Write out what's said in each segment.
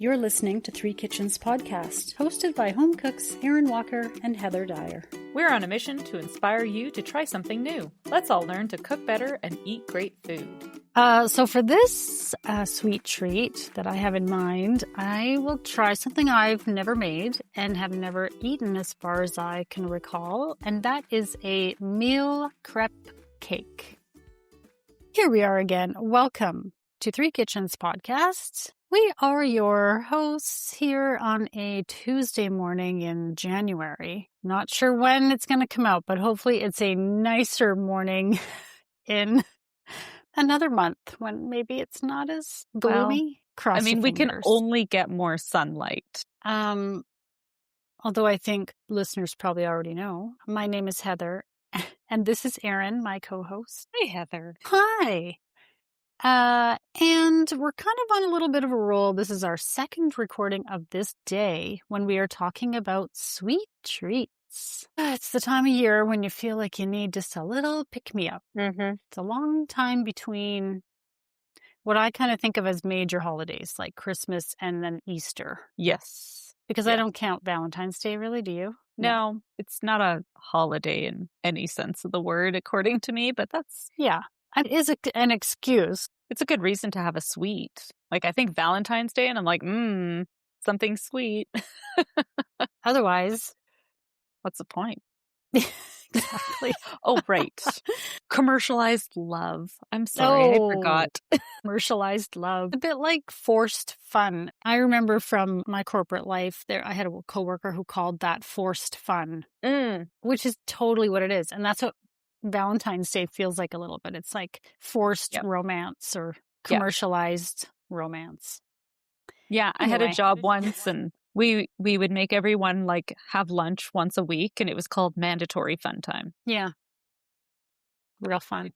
You're listening to Three Kitchens Podcast, hosted by home cooks Aaron Walker and Heather Dyer. We're on a mission to inspire you to try something new. Let's all learn to cook better and eat great food. So for this sweet treat that I have in mind, I will try something I've never made and have never eaten as far as I can recall, and that is a mille crepe cake. Here we are again. Welcome to Three Kitchens Podcast. We are your hosts here on a Tuesday morning in January. Not sure when it's going to come out, but hopefully it's a nicer morning in another month when maybe it's not as gloomy. Well, we can only get more sunlight. Although I think listeners probably already know. My name is Heather, and this is Erin, my co-host. Hi, Heather. Hi. And we're kind of on a little bit of a roll. This is our second recording of this day when we are talking about sweet treats. It's the time of year when you feel like you need just a little pick-me-up. Mm-hmm. It's a long time between what I kind of think of as major holidays, like Christmas and then Easter. Yes. Because I don't count Valentine's Day, really, do you? No, it's not a holiday in any sense of the word, according to me, but that's... Yeah. It is an excuse. It's a good reason to have a sweet. Like, I think Valentine's Day, and I'm like, something sweet. Otherwise, what's the point? Exactly. Oh, right. Commercialized love. I'm sorry, I forgot. Commercialized love. A bit like forced fun. I remember from my corporate life, I had a coworker who called that forced fun, which is totally what it is. And that's what Valentine's Day feels like a little bit. It's like forced romance or commercialized romance. Yeah, anyway. I had a job once and we would make everyone like have lunch once a week and it was called mandatory fun time. Yeah. Real fun.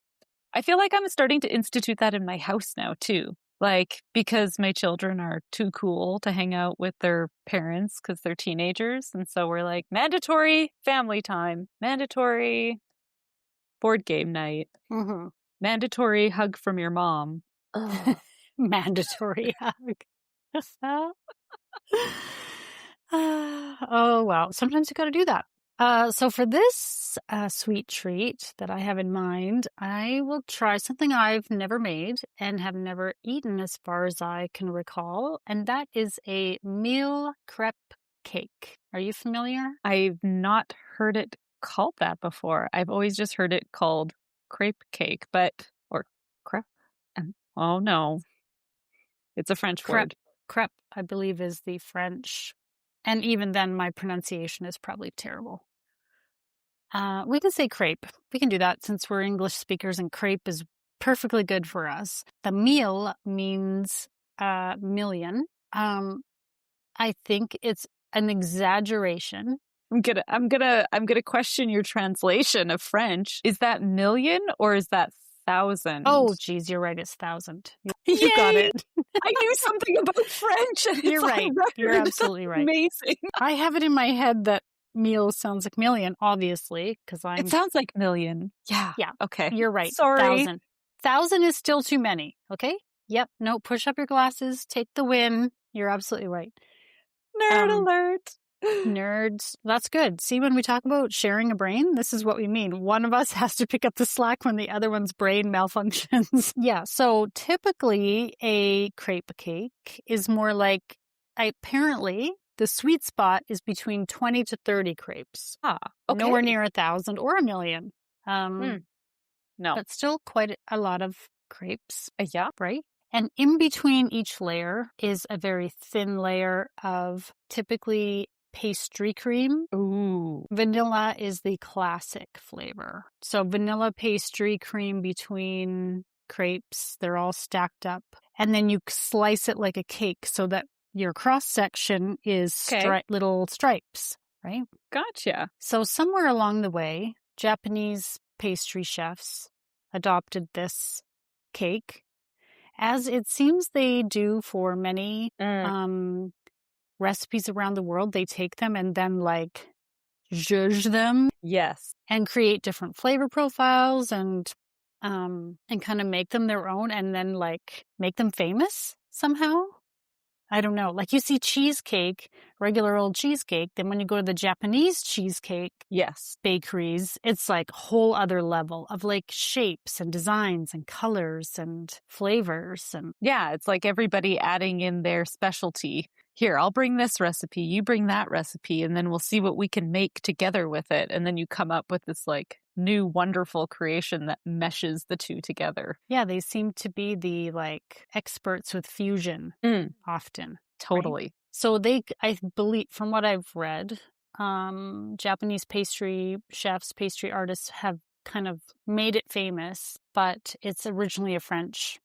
I feel like I'm starting to institute that in my house now too. Like, because my children are too cool to hang out with their parents because they're teenagers. And so we're like, mandatory family time, mandatory board game night. Mm-hmm. Mandatory hug from your mom. Mandatory hug. Oh, wow. Sometimes you got to do that. So for this sweet treat that I have in mind, I will try something I've never made and have never eaten as far as I can recall. And that is a mille crepe cake. Are you familiar? I've not heard it called that before. I've always just heard it called crepe cake, or crepe. Oh no, it's a French word. Crepe, I believe, is the French, and even then, my pronunciation is probably terrible. We can say crepe. We can do that since we're English speakers, and crepe is perfectly good for us. The mille means million. I think it's an exaggeration. I'm gonna question your translation of French. Is that million or is that thousand? Oh, geez, you're right. It's thousand. You got it. I knew something about French. And you're right. You're absolutely right. Amazing. I have it in my head that meal sounds like million, obviously, because It sounds like million. Yeah. Okay. You're right. Sorry. 1,000 is still too many. Okay. Yep. No. Push up your glasses. Take the win. You're absolutely right. Nerd alert. Nerds. That's good. See, when we talk about sharing a brain, this is what we mean. One of us has to pick up the slack when the other one's brain malfunctions. Yeah. So typically a crepe cake is more like, apparently the sweet spot is between 20 to 30 crepes. Okay. Nowhere near 1,000 or 1,000,000. No. But still quite a lot of crepes. Yeah. Right? And in between each layer is a very thin layer of typically pastry cream. Ooh. Vanilla is the classic flavor. So vanilla pastry cream between crepes, they're all stacked up. And then you slice it like a cake so that your cross section is little stripes, right? Gotcha. So somewhere along the way, Japanese pastry chefs adopted this cake, as it seems they do for many recipes around the world. They take them and then zhuzh them. Yes. And create different flavor profiles and kind of make them their own and then make them famous somehow. I don't know. Like you see cheesecake, regular old cheesecake. Then when you go to the Japanese cheesecake Yes. bakeries, it's like a whole other level of like shapes and designs and colors and flavors. And Yeah, it's like everybody adding in their specialty. Here, I'll bring this recipe, you bring that recipe, and then we'll see what we can make together with it. And then you come up with this like new wonderful creation that meshes the two together. yeah, they seem to be the like experts with fusion often. Totally. Right? So I believe, from what I've read, Japanese pastry chefs, pastry artists have kind of made it famous, but it's originally a French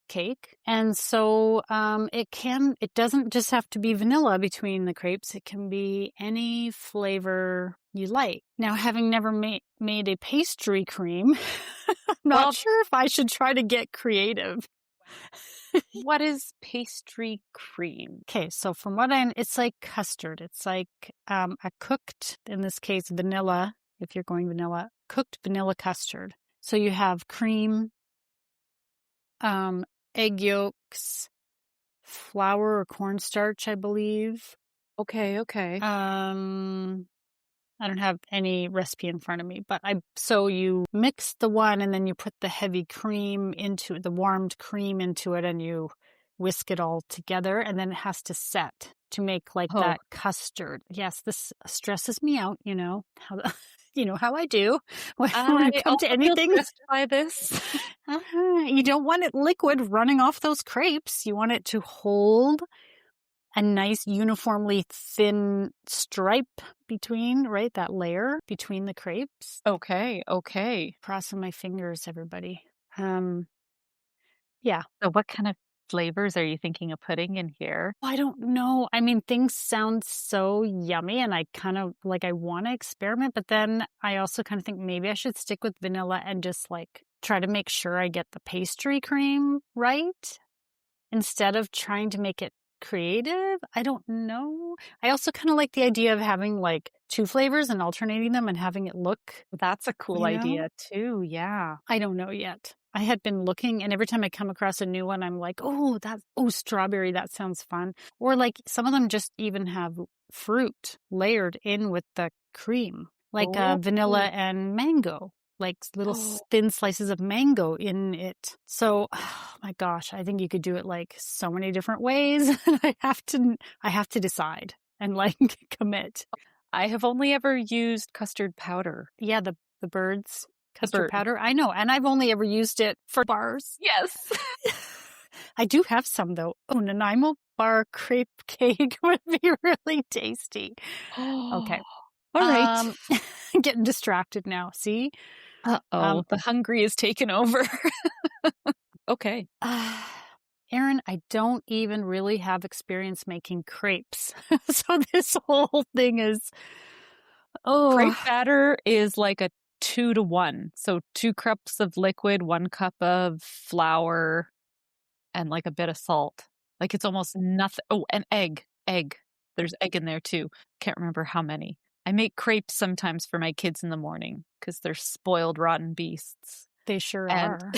cake. And so it doesn't just have to be vanilla between the crepes. It can be any flavor you like. Now, having never made a pastry cream, I'm not sure if I should try to get creative. What is pastry cream? Okay, so from it's like custard. It's like a cooked, in this case, vanilla, if you're going vanilla, cooked vanilla custard. So you have cream, egg yolks, flour or cornstarch, I believe. Okay. I don't have any recipe in front of me, but so you mix the one and then you put the heavy cream into the warmed cream into it and you whisk it all together and then it has to set to make like that custard. Yes, this stresses me out, how I do when it comes to anything. Feel stressed by this. You don't want it liquid running off those crepes. You want it to hold a nice uniformly thin stripe between, right? That layer between the crepes. Okay. Crossing my fingers, everybody. Yeah. So what kind of flavors are you thinking of putting in here? I don't know. I mean, things sound so yummy and I kind of I want to experiment, but then I also kind of think maybe I should stick with vanilla and just like try to make sure I get the pastry cream right instead of trying to make it creative. I don't know. I also kind of like the idea of having like two flavors and alternating them and having it look. That's a cool idea too. Yeah. I don't know yet. I had been looking and every time I come across a new one, I'm like, strawberry, that sounds fun. Or like some of them just even have fruit layered in with the cream, like vanilla and mango. Like little thin slices of mango in it. So, oh my gosh, I think you could do it like so many different ways. I have to decide and like commit. I have only ever used custard powder. Yeah, the Bird's custard powder. I know, and I've only ever used it for bars. Yes. I do have some though. Oh, Nanaimo bar crepe cake would be really tasty. Okay. All right. Getting distracted now. See? The hungry is taken over. Okay. Erin, I don't even really have experience making crepes. So this whole thing is... Crepe batter is like a 2-to-1. So 2 cups of liquid, 1 cup of flour, and like a bit of salt. Like it's almost nothing. Oh, and egg. There's egg in there too. Can't remember how many. I make crepes sometimes for my kids in the morning because they're spoiled, rotten beasts. They sure are.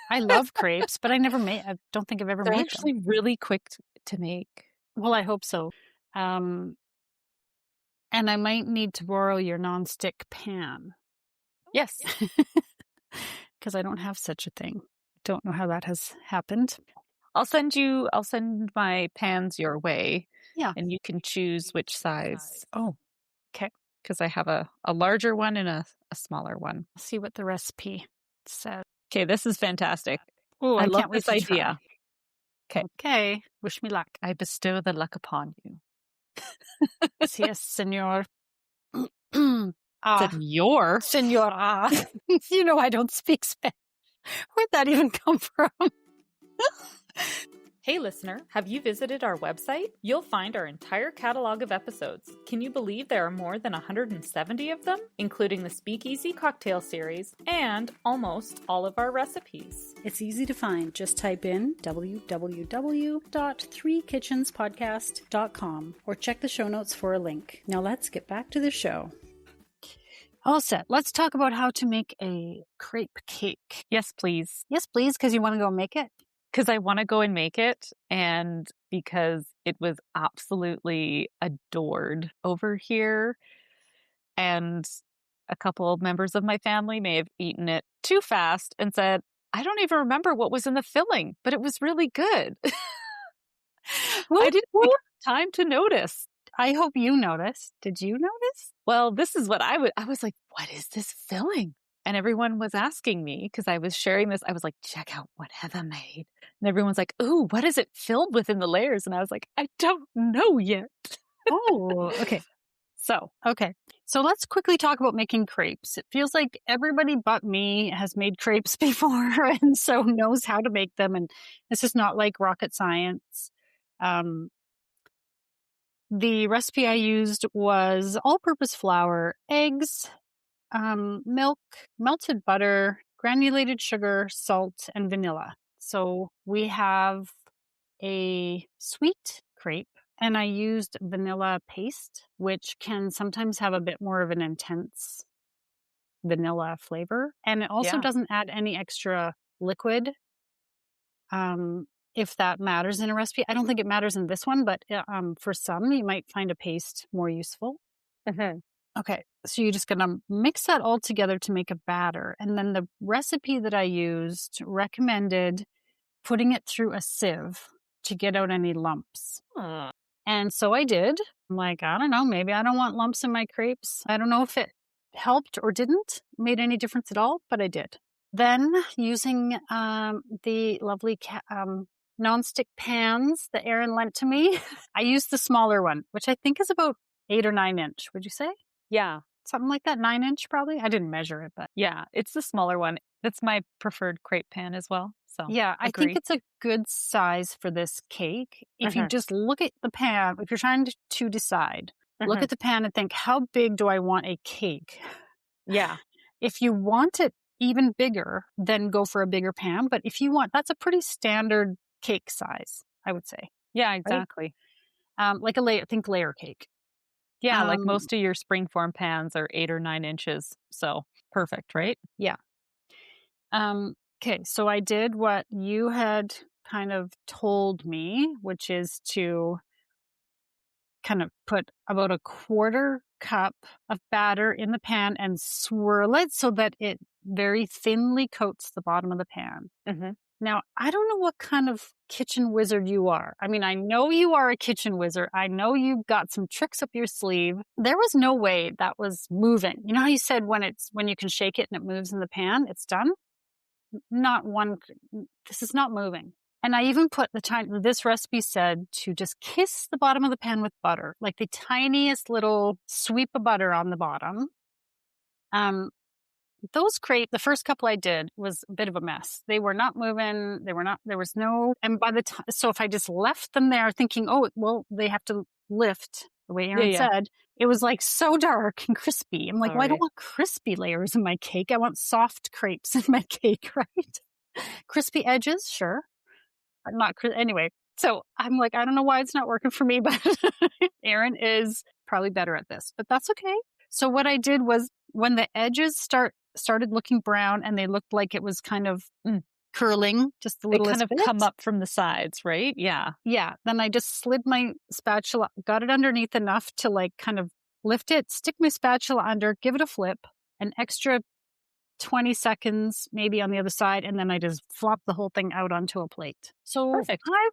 I love crepes, but I don't think I've ever made them. They're actually really quick to make. Well, I hope so. And I might need to borrow your nonstick pan. Yes. Because I don't have such a thing. Don't know how that has happened. I'll send my pans your way. Yeah. And you can choose which size. Oh, okay. Because I have a larger one and a smaller one. I'll see what the recipe says. Okay, this is fantastic. Oh, I love this idea. Okay. Wish me luck. I bestow the luck upon you. Yes, senor. Senor? Senora. You know I don't speak Spanish. Where'd that even come from? Hey listener, have you visited our website? You'll find our entire catalog of episodes. Can you believe there are more than 170 of them, including the Speakeasy cocktail series and almost all of our recipes? It's easy to find. Just type in www.threekitchenspodcast.com or check the show notes for a link. Now let's get back to the show. All set. Let's talk about how to make a crepe cake. Yes, please. Yes, please, because you want to go make it? because I want to go and make it, and because it was absolutely adored over here. And a couple of members of my family may have eaten it too fast and said, I don't even remember what was in the filling, but it was really good. I didn't take time to notice. I hope you noticed. Did you notice? Well, this is what I was like, what is this filling? And everyone was asking me because I was sharing this. I was like, check out what Heather made. And everyone's like, ooh, what is it filled with in the layers? And I was like, I don't know yet. Oh, okay. So let's quickly talk about making crepes. It feels like everybody but me has made crepes before and so knows how to make them. And this is not like rocket science. The recipe I used was all-purpose flour, eggs, milk, melted butter, granulated sugar, salt, and vanilla. So we have a sweet crepe, and I used vanilla paste, which can sometimes have a bit more of an intense vanilla flavor. And it also doesn't add any extra liquid. If that matters in a recipe. I don't think it matters in this one, but for some, you might find a paste more useful. Mm-hmm. Okay, so you're just going to mix that all together to make a batter. And then the recipe that I used recommended putting it through a sieve to get out any lumps. And so I did. I'm like, I don't know, maybe I don't want lumps in my crepes. I don't know if it helped or didn't, made any difference at all, but I did. Then using the lovely nonstick pans that Erin lent to me, I used the smaller one, which I think is about 8 or 9 inch. Would you say? Yeah. Something like that, 9 inch probably. I didn't measure it, but yeah, it's the smaller one. That's my preferred crepe pan as well. So yeah, I think it's a good size for this cake. If you just look at the pan, if you're trying to decide, look at the pan and think, how big do I want a cake? Yeah. If you want it even bigger, then go for a bigger pan. But if you want, that's a pretty standard cake size, I would say. Yeah, exactly. Right? Like think layer cake. Yeah, like most of your springform pans are 8 or 9 inches. So perfect, right? Yeah. Okay, so I did what you had kind of told me, which is to kind of put about a 1/4 cup of batter in the pan and swirl it so that it very thinly coats the bottom of the pan. Mm-hmm. Now, I don't know what kind of kitchen wizard you are. I mean, I know you are a kitchen wizard. I know you've got some tricks up your sleeve. There was no way that was moving. You know how you said when you can shake it and it moves in the pan, it's done? Not one. This is not moving. And I even put this recipe said to just kiss the bottom of the pan with butter, like the tiniest little sweep of butter on the bottom. Those crepes, the first couple I did was a bit of a mess. They were not moving. There was no, and by the time, so if I just left them there thinking, oh, well, they have to lift the way Erin said, it was like so dark and crispy. I'm like, well, I don't want crispy layers in my cake. I want soft crepes in my cake, right? Crispy edges, sure. Not anyway. So I'm like, I don't know why it's not working for me, but Erin is probably better at this, but that's okay. So what I did was when the edges started looking brown and they looked like it was kind of curling just a little bit. They kind of come up from the sides, right? Yeah. Yeah. Then I just slid my spatula, got it underneath enough to like kind of lift it, stick my spatula under, give it a flip, an extra 20 seconds maybe on the other side, and then I just flop the whole thing out onto a plate. So perfect. I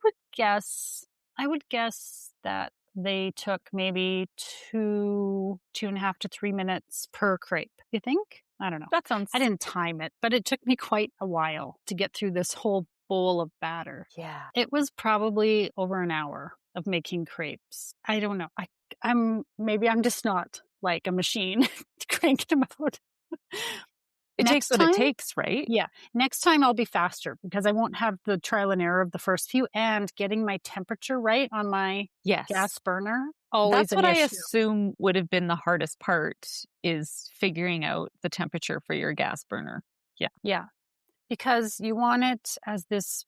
would guess that they took maybe 2.5 to 3 minutes per crepe. You think? I don't know. That sounds... I didn't time it, but it took me quite a while to get through this whole bowl of batter. Yeah. It was probably over an hour of making crepes. I don't know. Maybe I'm just not like a machine to crank them out. It takes what it takes, right? Yeah. Next time I'll be faster because I won't have the trial and error of the first few and getting my temperature right on my gas burner. That's what I assume would have been the hardest part is figuring out the temperature for your gas burner. Yeah. Yeah. Because you want it, as this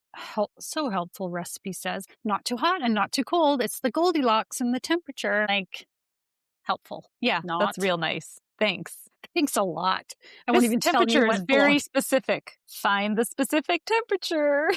so helpful recipe says, not too hot and not too cold. It's the Goldilocks in the temperature. Like, helpful. Yeah, that's real nice. Thanks. Thanks a lot. This temperature is very specific. Find the specific temperature.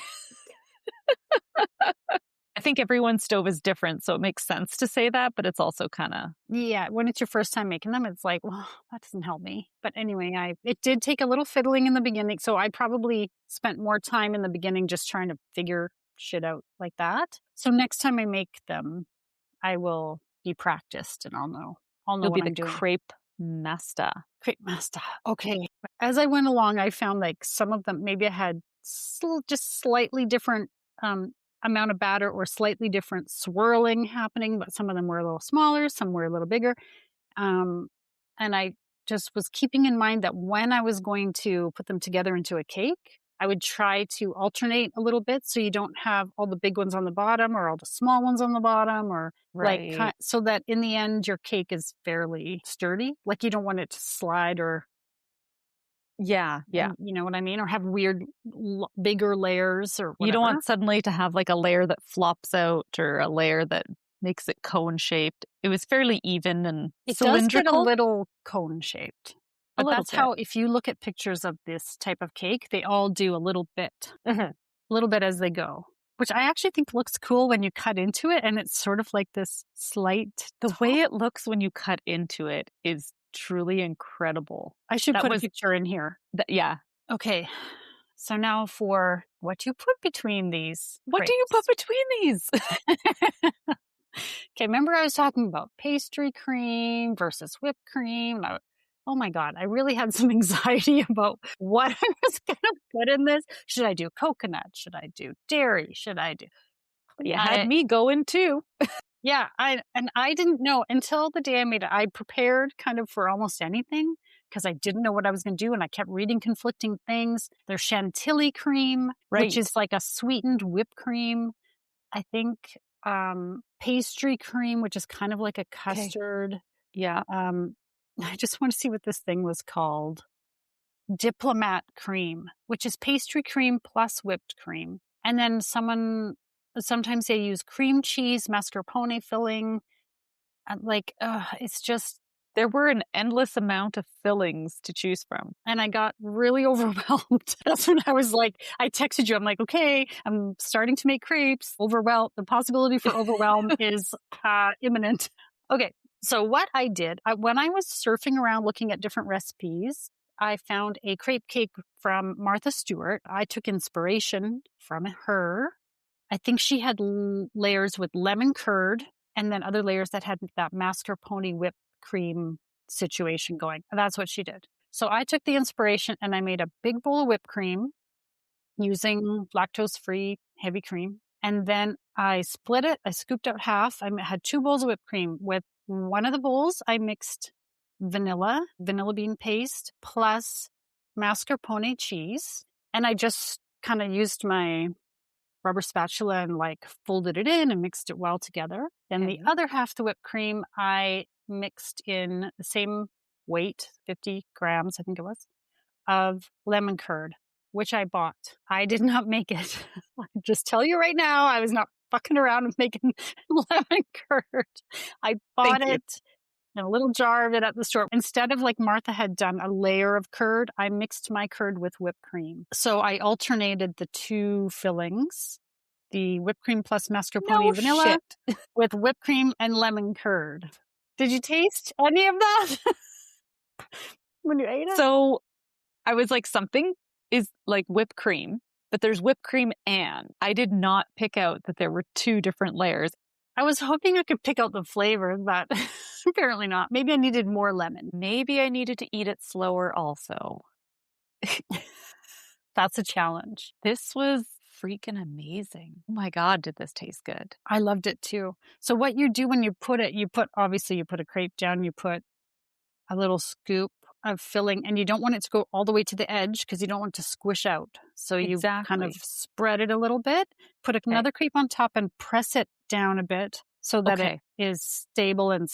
I think everyone's stove is different, so it makes sense to say that, but it's also kind of Yeah, when it's your first time making them, it's like, well, that doesn't help me. But anyway, it did take a little fiddling in the beginning, so I probably spent more time in the beginning just trying to figure shit out like that. So next time I make them, I will be practiced and I'll know you'll be what the I'm doing. crepe master. Crepe master. Okay. As I went along, I found like some of them maybe I had just slightly different um, amount of batter or slightly different swirling happening, but some of them were a little smaller, some were a little bigger. Um, and I just was keeping in mind that when I was going to put them together into a cake, I would try to alternate a little bit so you don't have all the big ones on the bottom or all the small ones on the bottom or Right. so that in the end your cake is fairly sturdy. Like you don't want it to slide or Yeah, yeah. you know what I mean, or have weird bigger layers or You don't whatever. want suddenly to have like a layer that flops out or a layer that makes it cone shaped. It was fairly even and It does get a cylindrical. little cone shaped. A But little that's bit. how, if you look at pictures of this type of cake, they all do a Mhm. little bit as they go, which I actually think looks cool when you cut into it. And it's sort of like this slight The top. way it looks when you cut into it is truly incredible. I should That put a was, picture in here. yeah. Okay. So now for what you put between these What do you put crepes. between these? Okay, remember I was talking about pastry cream versus whipped cream? Oh my God, I really had some anxiety about what I was going to put in this. Should I do coconut? Should I do dairy? Should I do? You had I, me going too. yeah, I didn't know until the day I made it. I prepared kind of for almost anything because I didn't know what I was going to do, and I kept reading conflicting things. There's chantilly cream, which Right. is like a sweetened whipped cream. I think pastry cream, which is kind of like a Okay. custard. Yeah. I just want to see what this thing was called. Diplomat cream, which is pastry cream plus whipped cream. And then sometimes they use cream cheese, mascarpone filling. It's just, There were an endless amount of fillings to choose from. and I got really overwhelmed. That's when I was like, I texted you. I'm like, okay, I'm starting to make crepes. Overwhelmed. The possibility for overwhelm is imminent. Okay. So what I did, when I was surfing around looking at different recipes, I found a crepe cake from Martha Stewart. I took inspiration from her. I think she had layers with lemon curd and then other layers that had that mascarpone whipped cream situation going. That's what she did. So I took the inspiration and I made a big bowl of whipped cream using lactose-free heavy cream. And then I split it. I scooped out half. I had 2 bowls of whipped cream. With one of the bowls, I mixed vanilla bean paste, plus mascarpone cheese. And I just kind of used my rubber spatula and like folded it in and mixed it well together. Then the Okay. other half the whipped cream, I mixed in the same weight, 50 grams, I think it was, of lemon curd, which I bought. I did not make it. I just tell you right now, I was not fucking around with making lemon curd. I bought Thank you. it in a little jar of it at the store. Instead of like Martha had done a layer of curd, I mixed my curd with whipped cream. So I alternated the 2 fillings, the whipped cream plus mascarpone No vanilla shit. with whipped cream and lemon curd. Did you taste any of that when you ate it? So I was like, something is like whipped cream, but there's whipped cream and I did not pick out that there were 2 different layers. I was hoping I could pick out the flavor, but apparently not. Maybe I needed more lemon. Maybe I needed to eat it slower also. That's a challenge. This was freaking amazing. Oh my God, did this taste good? I loved it too. So what you do when you put it, obviously you put a crepe down, you put a little scoop of filling, and you don't want it to go all the way to the edge because you don't want it to squish out. So you kind of Exactly. spread it a little bit, put another crepe on top and press it down a bit so that it Okay. is stable and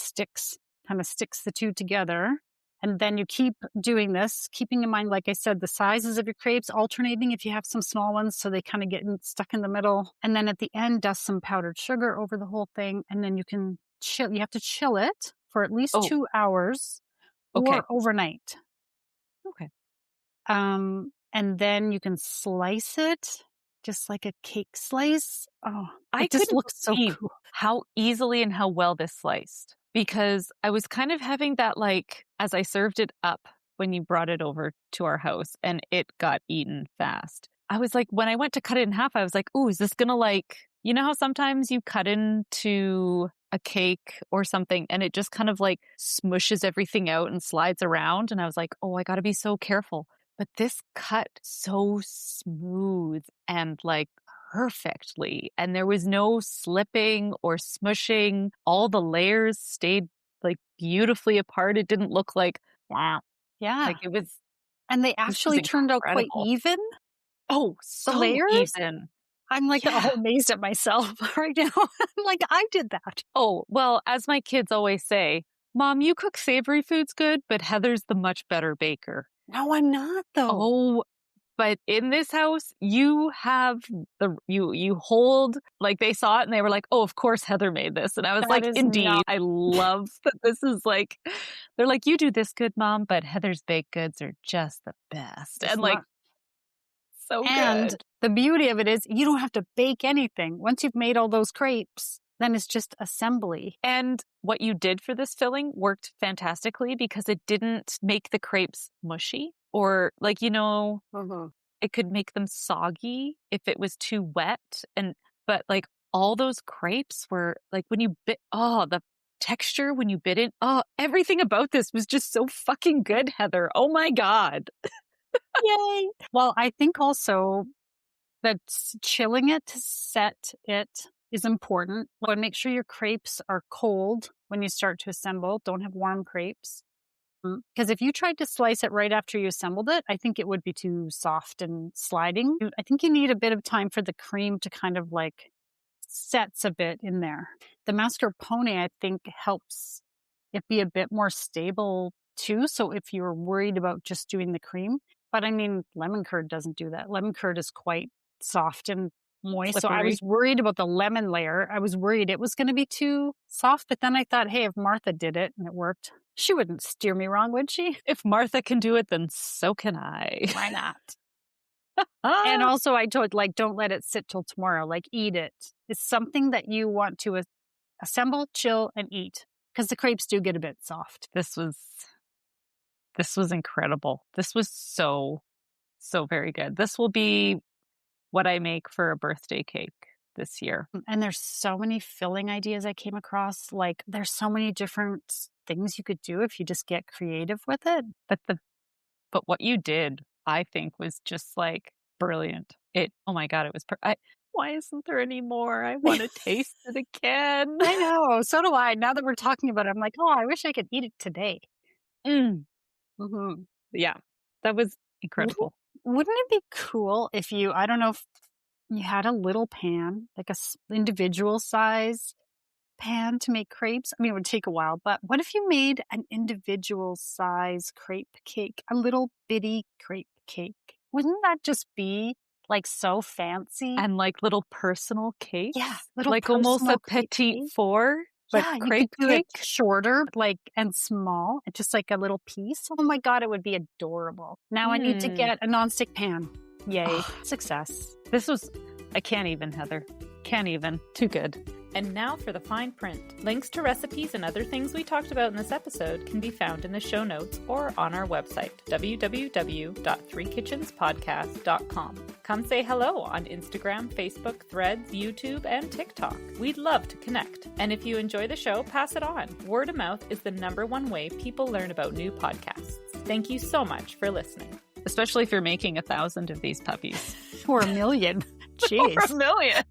kind of sticks the 2 together. And then you keep doing this, keeping in mind, like I said, the sizes of your crepes, alternating if you have some small ones so they kind of get stuck in the middle. And then at the end, dust some powdered sugar over the whole thing. And then you can chill. You have to chill it for at least Oh, 2 hours okay. or overnight. Okay. And then you can slice it just like a cake slice. Oh, I it just couldn't looks so believe cool. how easily and how well this sliced, because I was kind of having that, like, as I served it up when you brought it over to our house and it got eaten fast. I was like, when I went to cut it in half, I was like, ooh, is this gonna, like, you know how sometimes you cut into a cake or something and it just kind of like smushes everything out and slides around? And I was like, oh, I gotta be so careful. But this cut so smooth and like perfectly. And there was no slipping or smushing. All the layers stayed like beautifully apart. It didn't look like, wow. Yeah. Like it was, And they this was actually turned out quite incredible. even, Oh, the so layers. even. I'm like Yeah. all amazed at myself right now. I'm like, I did that. Oh, well, as my kids always say, Mom, you cook savory foods good, but Heather's the much better baker. No, I'm not though. Oh, but in this house, you have you hold, like they saw it and they were like, oh, of course Heather made this. And I was That like, is indeed. not- I love that this is like, they're like, you do this good, Mom, but Heather's baked goods are just the best. It's And like, not. so And good. the beauty of it is you don't have to bake anything. Once you've made all those crepes, then it's just assembly. And what you did for this filling worked fantastically because it didn't make the crepes mushy or like, you know, it could make them soggy if it was too wet. But like all those crepes were like when you bit, the texture when you bit it. Oh, everything about this was just so fucking good, Heather. Oh my God. Yay. Well, I think also that chilling it to set it is important. But make sure your crepes are cold when you start to assemble. Don't have warm crepes. Because if you tried to slice it right after you assembled it, I think it would be too soft and sliding. I think you need a bit of time for the cream to kind of like sets a bit in there. The mascarpone, I think, helps it be a bit more stable too. So if you're worried about just doing the cream, but I mean, lemon curd doesn't do that. Lemon curd is quite soft and moist. So I was worried about the lemon layer. I was worried it was going to be too soft. But then I thought, hey, if Martha did it and it worked, she wouldn't steer me wrong, would she? If Martha can do it, then so can I. Why not? And also I told, like, don't let it sit till tomorrow. Like, eat it. It's something that you want to assemble, chill, and eat. Because the crepes do get a bit soft. This was incredible. This was so very good. This will be what I make for a birthday cake this year. And there's so many filling ideas I came across. Like, there's so many different things you could do if you just get creative with it. But what you did, I think, was just like brilliant. Oh my God, it was why isn't there any more? I want to taste it again. I know. So do I. Now that we're talking about it, I'm like, oh, I wish I could eat it today. Yeah, that was incredible. Wouldn't it be cool if I don't know if you had a little pan, like individual size pan to make crepes? I mean, it would take a while, but what if you made an individual size crepe cake, a little bitty crepe cake? Wouldn't that just be like so fancy? And like little personal cakes? Yeah, little like almost a petite four. But yeah, crepe you could do cake? it shorter, like, and small, and just like a little piece. Oh my God, it would be adorable. Now I need to get a nonstick pan. Yay. Success. I can't even, Heather. Can't even. Too good. And now for the fine print. Links to recipes and other things we talked about in this episode can be found in the show notes or on our website, www.threekitchenspodcast.com. Come say hello on Instagram, Facebook, Threads, YouTube, and TikTok. We'd love to connect. And if you enjoy the show, pass it on. Word of mouth is the #1 way people learn about new podcasts. Thank you so much for listening. Especially if you're making 1,000 of these puppies. Or 1 million. Jeez. Or 1 million.